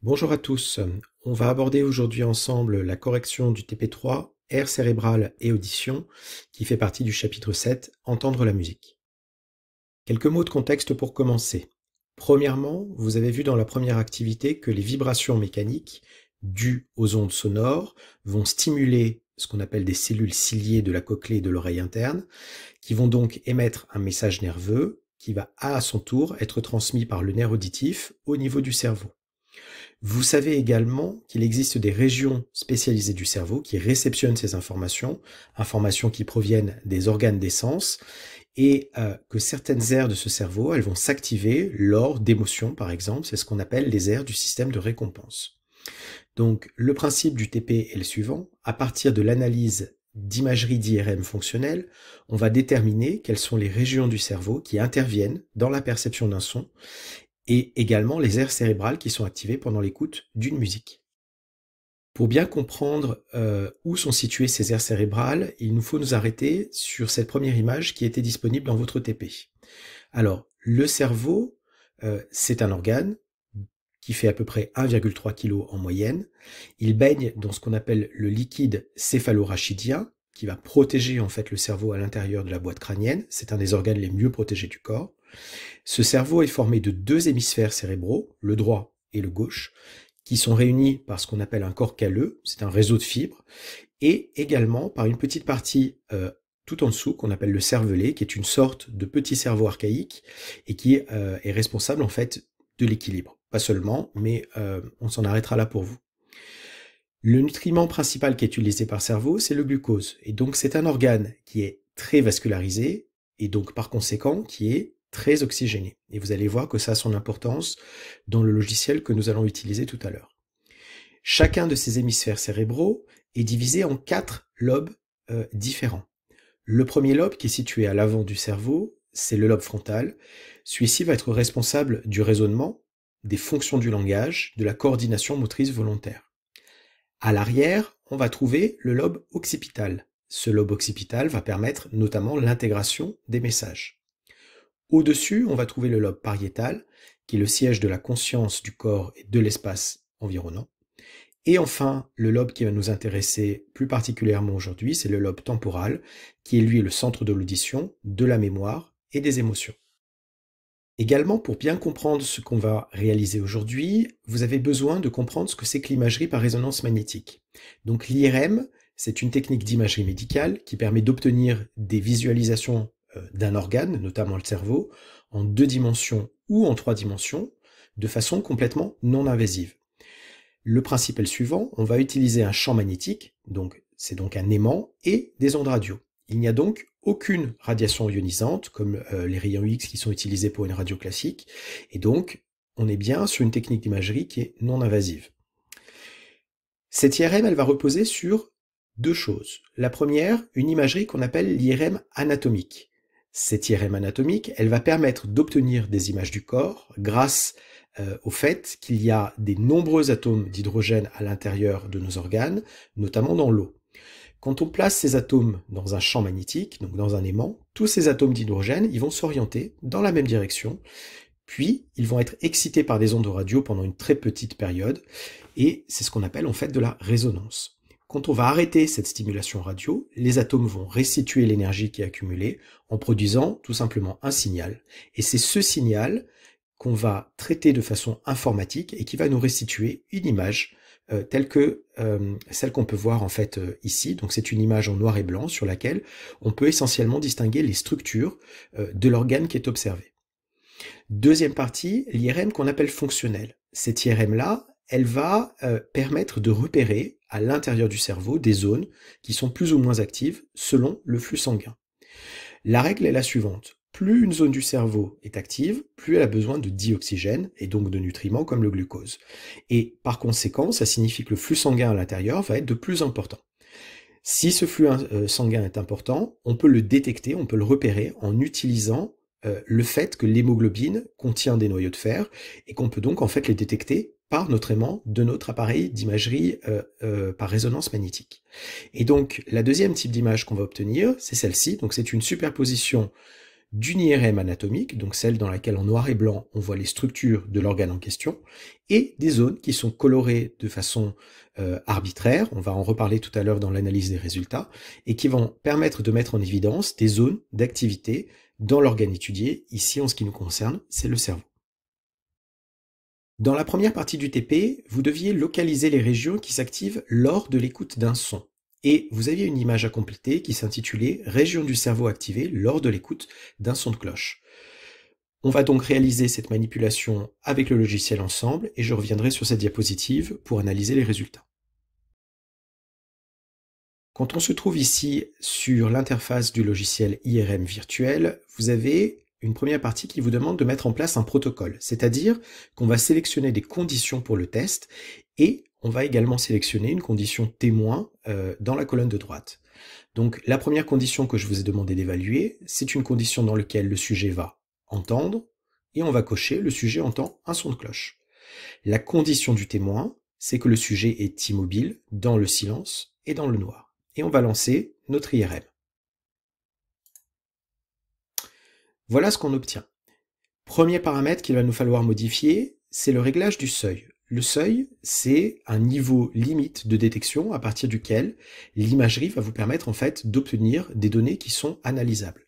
Bonjour à tous, on va aborder aujourd'hui ensemble la correction du TP3, aire cérébrale et audition, qui fait partie du chapitre 7, entendre la musique. Quelques mots de contexte pour commencer. Premièrement, vous avez vu dans la première activité que les vibrations mécaniques, dues aux ondes sonores, vont stimuler ce qu'on appelle des cellules ciliées de la cochlée et de l'oreille interne, qui vont donc émettre un message nerveux qui va à son tour être transmis par le nerf auditif au niveau du cerveau. Vous savez également qu'il existe des régions spécialisées du cerveau qui réceptionnent ces informations, informations qui proviennent des organes des sens, et que certaines aires de ce cerveau, elles vont s'activer lors d'émotions, par exemple. C'est ce qu'on appelle les aires du système de récompense. Donc, le principe du TP est le suivant. À partir de l'analyse d'imagerie d'IRM fonctionnelle, on va déterminer quelles sont les régions du cerveau qui interviennent dans la perception d'un son et également les aires cérébrales qui sont activées pendant l'écoute d'une musique. Pour bien comprendre où sont situées ces aires cérébrales, il nous faut nous arrêter sur cette première image qui était disponible dans votre TP. Alors, le cerveau, c'est un organe qui fait à peu près 1,3 kg en moyenne. Il baigne dans ce qu'on appelle le liquide céphalorachidien, qui va protéger en fait le cerveau à l'intérieur de la boîte crânienne. C'est un des organes les mieux protégés du corps. Ce cerveau est formé de deux hémisphères cérébraux, le droit et le gauche, qui sont réunis par ce qu'on appelle un corps calleux, c'est un réseau de fibres, et également par une petite partie tout en dessous qu'on appelle le cervelet, qui est une sorte de petit cerveau archaïque et qui est responsable en fait de l'équilibre. Pas seulement, mais on s'en arrêtera là pour vous. Le nutriment principal qui est utilisé par le cerveau, c'est le glucose. Et donc c'est un organe qui est très vascularisé et donc par conséquent qui est très oxygéné. Et vous allez voir que ça a son importance dans le logiciel que nous allons utiliser tout à l'heure. Chacun de ces hémisphères cérébraux est divisé en 4 lobes différents. Le premier lobe qui est situé à l'avant du cerveau, c'est le lobe frontal. Celui-ci va être responsable du raisonnement, des fonctions du langage, de la coordination motrice volontaire. À l'arrière, on va trouver le lobe occipital. Ce lobe occipital va permettre notamment l'intégration des messages. Au-dessus, on va trouver le lobe pariétal, qui est le siège de la conscience du corps et de l'espace environnant. Et enfin, le lobe qui va nous intéresser plus particulièrement aujourd'hui, c'est le lobe temporal, qui est lui le centre de l'audition, de la mémoire et des émotions. Également, pour bien comprendre ce qu'on va réaliser aujourd'hui, vous avez besoin de comprendre ce que c'est que l'imagerie par résonance magnétique. Donc l'IRM, c'est une technique d'imagerie médicale qui permet d'obtenir des visualisations d'un organe, notamment le cerveau, en 2 dimensions ou en 3 dimensions, de façon complètement non invasive. Le principe est le suivant, on va utiliser un champ magnétique, donc c'est donc un aimant, et des ondes radio. Il n'y a donc aucune radiation ionisante, comme les rayons X qui sont utilisés pour une radio classique, et donc on est bien sur une technique d'imagerie qui est non invasive. Cette IRM, elle va reposer sur 2 choses. La première, une imagerie qu'on appelle l'IRM anatomique. Cette IRM anatomique, elle va permettre d'obtenir des images du corps grâce au fait qu'il y a des nombreux atomes d'hydrogène à l'intérieur de nos organes, notamment dans l'eau. Quand on place ces atomes dans un champ magnétique, donc dans un aimant, tous ces atomes d'hydrogène, ils vont s'orienter dans la même direction, puis ils vont être excités par des ondes radio pendant une très petite période, et c'est ce qu'on appelle en fait de la résonance. Quand on va arrêter cette stimulation radio, les atomes vont restituer l'énergie qui est accumulée en produisant tout simplement un signal, et c'est ce signal qu'on va traiter de façon informatique et qui va nous restituer une image telle que celle qu'on peut voir en fait ici. Donc c'est une image en noir et blanc sur laquelle on peut essentiellement distinguer les structures de l'organe qui est observé. Deuxième partie, l'IRM qu'on appelle fonctionnelle. Cette IRM-là, elle va permettre de repérer à l'intérieur du cerveau des zones qui sont plus ou moins actives selon le flux sanguin. La règle est la suivante. Plus une zone du cerveau est active, plus elle a besoin de dioxygène et donc de nutriments comme le glucose. Et par conséquent, ça signifie que le flux sanguin à l'intérieur va être de plus important. Si ce flux sanguin est important, on peut le détecter, on peut le repérer en utilisant le fait que l'hémoglobine contient des noyaux de fer et qu'on peut donc en fait les détecter par notre aimant de notre appareil d'imagerie par résonance magnétique. Et donc la deuxième type d'image qu'on va obtenir, c'est celle-ci. Donc c'est une superposition d'une IRM anatomique, donc celle dans laquelle en noir et blanc on voit les structures de l'organe en question, et des zones qui sont colorées de façon arbitraire, on va en reparler tout à l'heure dans l'analyse des résultats, et qui vont permettre de mettre en évidence des zones d'activité dans l'organe étudié. Ici, en ce qui nous concerne, c'est le cerveau. Dans la première partie du TP, vous deviez localiser les régions qui s'activent lors de l'écoute d'un son. Et vous aviez une image à compléter qui s'intitulait « Région du cerveau activée lors de l'écoute d'un son de cloche ». On va donc réaliser cette manipulation avec le logiciel ensemble et je reviendrai sur cette diapositive pour analyser les résultats. Quand on se trouve ici sur l'interface du logiciel IRM virtuel, vous avez une première partie qui vous demande de mettre en place un protocole, c'est-à-dire qu'on va sélectionner des conditions pour le test et on va également sélectionner une condition témoin dans la colonne de droite. Donc la première condition que je vous ai demandé d'évaluer, c'est une condition dans laquelle le sujet va entendre et on va cocher le sujet entend un son de cloche. La condition du témoin, c'est que le sujet est immobile dans le silence et dans le noir. Et on va lancer notre IRM. Voilà ce qu'on obtient. Premier paramètre qu'il va nous falloir modifier, c'est le réglage du seuil. Le seuil, c'est un niveau limite de détection à partir duquel l'imagerie va vous permettre en fait d'obtenir des données qui sont analysables.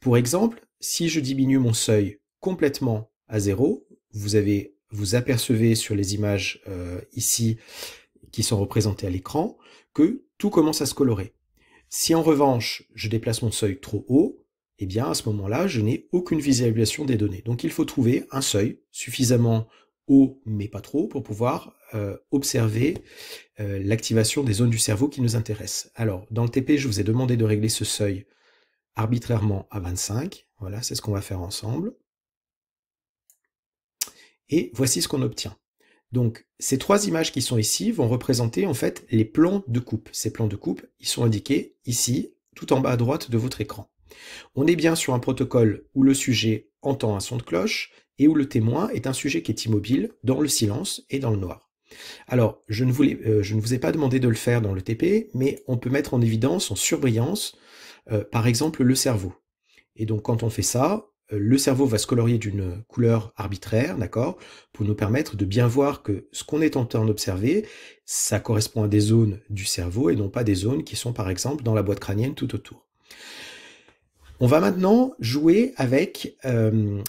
Pour exemple, si je diminue mon seuil complètement à 0, vous apercevez sur les images ici qui sont représentées à l'écran que tout commence à se colorer. Si en revanche je déplace mon seuil trop haut, eh bien à ce moment-là je n'ai aucune visualisation des données. Donc il faut trouver un seuil suffisamment haut mais pas trop pour pouvoir observer l'activation des zones du cerveau qui nous intéressent. Alors dans le TP je vous ai demandé de régler ce seuil arbitrairement à 25, voilà c'est ce qu'on va faire ensemble. Et voici ce qu'on obtient. Donc, ces trois images qui sont ici vont représenter en fait les plans de coupe. Ces plans de coupe, ils sont indiqués ici, tout en bas à droite de votre écran. On est bien sur un protocole où le sujet entend un son de cloche et où le témoin est un sujet qui est immobile dans le silence et dans le noir. Alors, je ne vous ai pas demandé de le faire dans le TP, mais on peut mettre en évidence, en surbrillance, par exemple le cerveau. Et donc quand on fait ça, le cerveau va se colorier d'une couleur arbitraire, d'accord, pour nous permettre de bien voir que ce qu'on est en train d'observer, ça correspond à des zones du cerveau et non pas des zones qui sont par exemple dans la boîte crânienne tout autour. On va maintenant jouer avec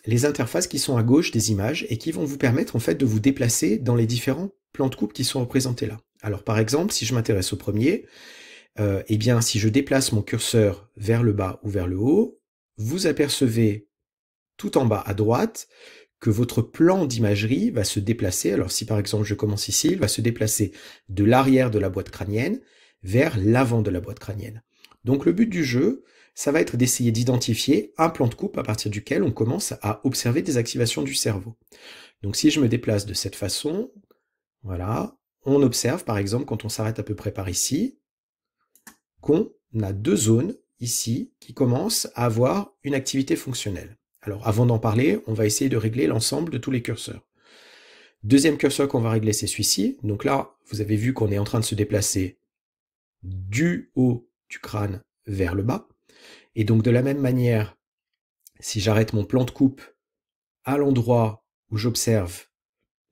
les interfaces qui sont à gauche des images et qui vont vous permettre en fait de vous déplacer dans les différents plans de coupe qui sont représentés là. Alors par exemple, si je m'intéresse au premier, eh bien si je déplace mon curseur vers le bas ou vers le haut, vous apercevez tout en bas à droite que votre plan d'imagerie va se déplacer. Alors si par exemple je commence ici, il va se déplacer de l'arrière de la boîte crânienne vers l'avant de la boîte crânienne. Donc le but du jeu, ça va être d'essayer d'identifier un plan de coupe à partir duquel on commence à observer des activations du cerveau. Donc si je me déplace de cette façon, voilà, on observe par exemple quand on s'arrête à peu près par ici, qu'on a deux zones ici qui commencent à avoir une activité fonctionnelle. Alors avant d'en parler, on va essayer de régler l'ensemble de tous les curseurs. Deuxième curseur qu'on va régler, c'est celui-ci. Donc là, vous avez vu qu'on est en train de se déplacer du haut du crâne vers le bas. Et donc de la même manière, si j'arrête mon plan de coupe à l'endroit où j'observe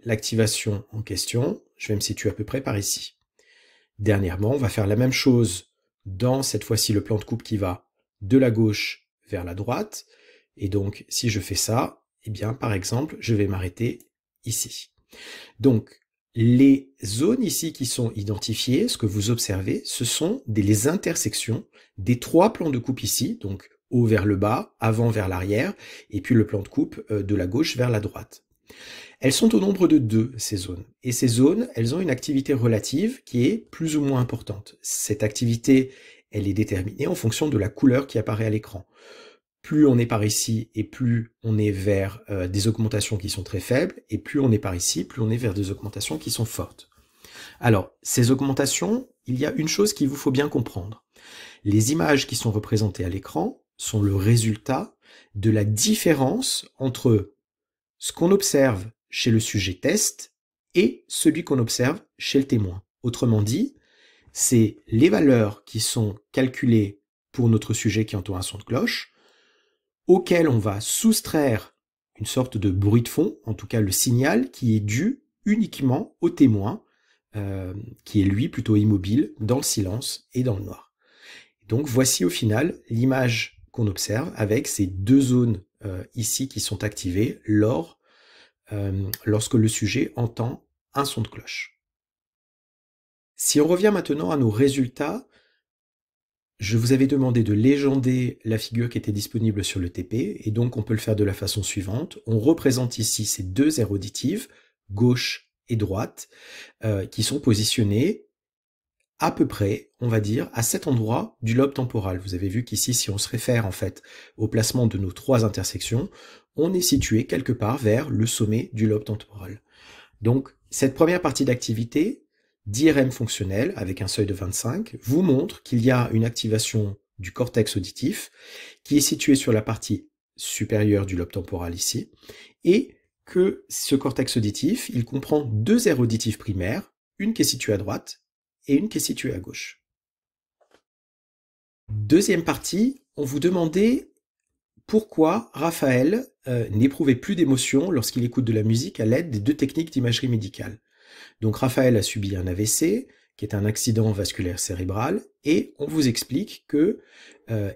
l'activation en question, je vais me situer à peu près par ici. Dernièrement, on va faire la même chose dans cette fois-ci le plan de coupe qui va de la gauche vers la droite. Et donc, si je fais ça, eh bien, par exemple, je vais m'arrêter ici. Donc, les zones ici qui sont identifiées, ce que vous observez, ce sont les intersections des trois plans de coupe ici, donc haut vers le bas, avant vers l'arrière, et puis le plan de coupe de la gauche vers la droite. Elles sont au nombre de 2, ces zones. Et ces zones, elles ont une activité relative qui est plus ou moins importante. Cette activité, elle est déterminée en fonction de la couleur qui apparaît à l'écran. Plus on est par ici et plus on est vers des augmentations qui sont très faibles, et plus on est par ici, plus on est vers des augmentations qui sont fortes. Alors, ces augmentations, il y a une chose qu'il vous faut bien comprendre. Les images qui sont représentées à l'écran sont le résultat de la différence entre ce qu'on observe chez le sujet test et celui qu'on observe chez le témoin. Autrement dit, c'est les valeurs qui sont calculées pour notre sujet qui entend un son de cloche, auquel on va soustraire une sorte de bruit de fond, en tout cas le signal qui est dû uniquement au témoin, qui est lui plutôt immobile, dans le silence et dans le noir. Donc voici au final l'image qu'on observe avec ces deux zones ici qui sont activées lorsque le sujet entend un son de cloche. Si on revient maintenant à nos résultats, je vous avais demandé de légender la figure qui était disponible sur le TP, et donc on peut le faire de la façon suivante. On représente ici ces deux aires auditives, gauche et droite, qui sont positionnées à peu près, on va dire, à cet endroit du lobe temporal. Vous avez vu qu'ici, si on se réfère en fait au placement de nos trois intersections, on est situé quelque part vers le sommet du lobe temporal. Donc, cette première partie d'activité, d'IRM fonctionnel, avec un seuil de 25, vous montre qu'il y a une activation du cortex auditif qui est situé sur la partie supérieure du lobe temporal ici, et que ce cortex auditif, il comprend deux aires auditives primaires, une qui est située à droite et une qui est située à gauche. Deuxième partie, on vous demandait pourquoi Raphaël n'éprouvait plus d'émotion lorsqu'il écoute de la musique à l'aide des deux techniques d'imagerie médicale. Donc Raphaël a subi un AVC, qui est un accident vasculaire cérébral, et on vous explique que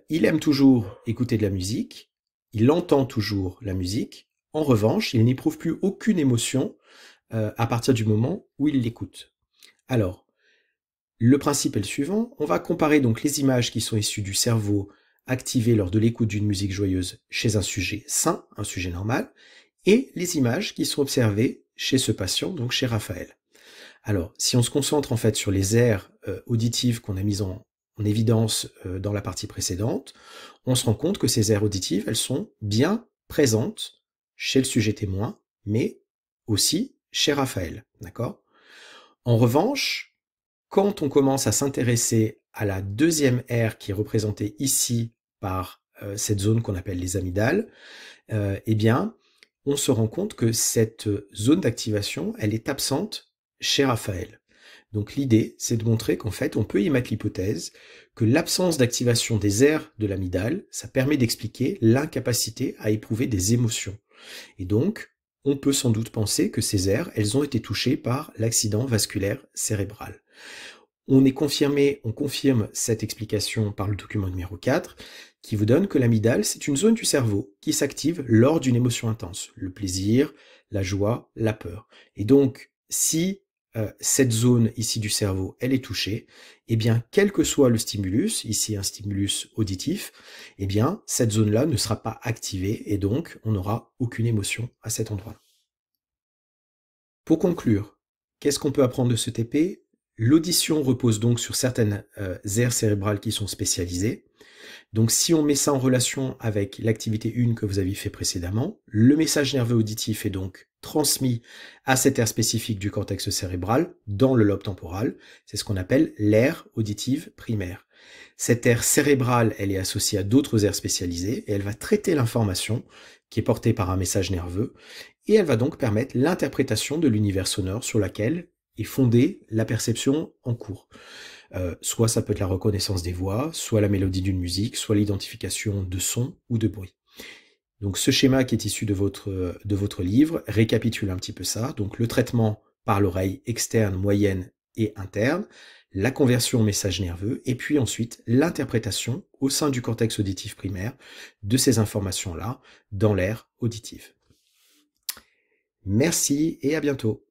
il aime toujours écouter de la musique, il entend toujours la musique, en revanche, il n'éprouve plus aucune émotion à partir du moment où il l'écoute. Alors, le principe est le suivant, on va comparer donc les images qui sont issues du cerveau activé lors de l'écoute d'une musique joyeuse chez un sujet sain, un sujet normal, et les images qui sont observées chez ce patient, donc chez Raphaël. Alors, si on se concentre en fait sur les aires auditives qu'on a mises en évidence dans la partie précédente, on se rend compte que ces aires auditives, elles sont bien présentes chez le sujet témoin, mais aussi chez Raphaël, d'accord ? En revanche, quand on commence à s'intéresser à la deuxième aire qui est représentée ici par cette zone qu'on appelle les amygdales, eh bien, on se rend compte que cette zone d'activation, elle est absente chez Raphaël. Donc l'idée, c'est de montrer qu'en fait, on peut y mettre l'hypothèse que l'absence d'activation des aires de l'amygdale, ça permet d'expliquer l'incapacité à éprouver des émotions. Et donc, on peut sans doute penser que ces aires, elles ont été touchées par l'accident vasculaire cérébral. On confirme cette explication par le document numéro 4, qui vous donne que l'amygdale, c'est une zone du cerveau qui s'active lors d'une émotion intense, le plaisir, la joie, la peur. Et donc, si cette zone ici du cerveau, elle est touchée, eh bien, quel que soit le stimulus, ici un stimulus auditif, eh bien, cette zone-là ne sera pas activée et donc, on n'aura aucune émotion à cet endroit-là. Pour conclure, qu'est-ce qu'on peut apprendre de ce TP ? L'audition repose donc sur certaines aires cérébrales qui sont spécialisées. Donc si on met ça en relation avec l'activité 1 que vous aviez fait précédemment, le message nerveux auditif est donc transmis à cette aire spécifique du cortex cérébral dans le lobe temporal. C'est ce qu'on appelle l'aire auditive primaire. Cette aire cérébrale, elle est associée à d'autres aires spécialisées et elle va traiter l'information qui est portée par un message nerveux et elle va donc permettre l'interprétation de l'univers sonore sur laquelle est fondée la perception en cours. Soit ça peut être la reconnaissance des voix, soit la mélodie d'une musique, soit l'identification de sons ou de bruit. Donc ce schéma qui est issu de votre livre récapitule un petit peu ça. Donc le traitement par l'oreille externe, moyenne et interne, la conversion au message nerveux, et puis ensuite l'interprétation au sein du cortex auditif primaire de ces informations-là dans l'aire auditive. Merci et à bientôt.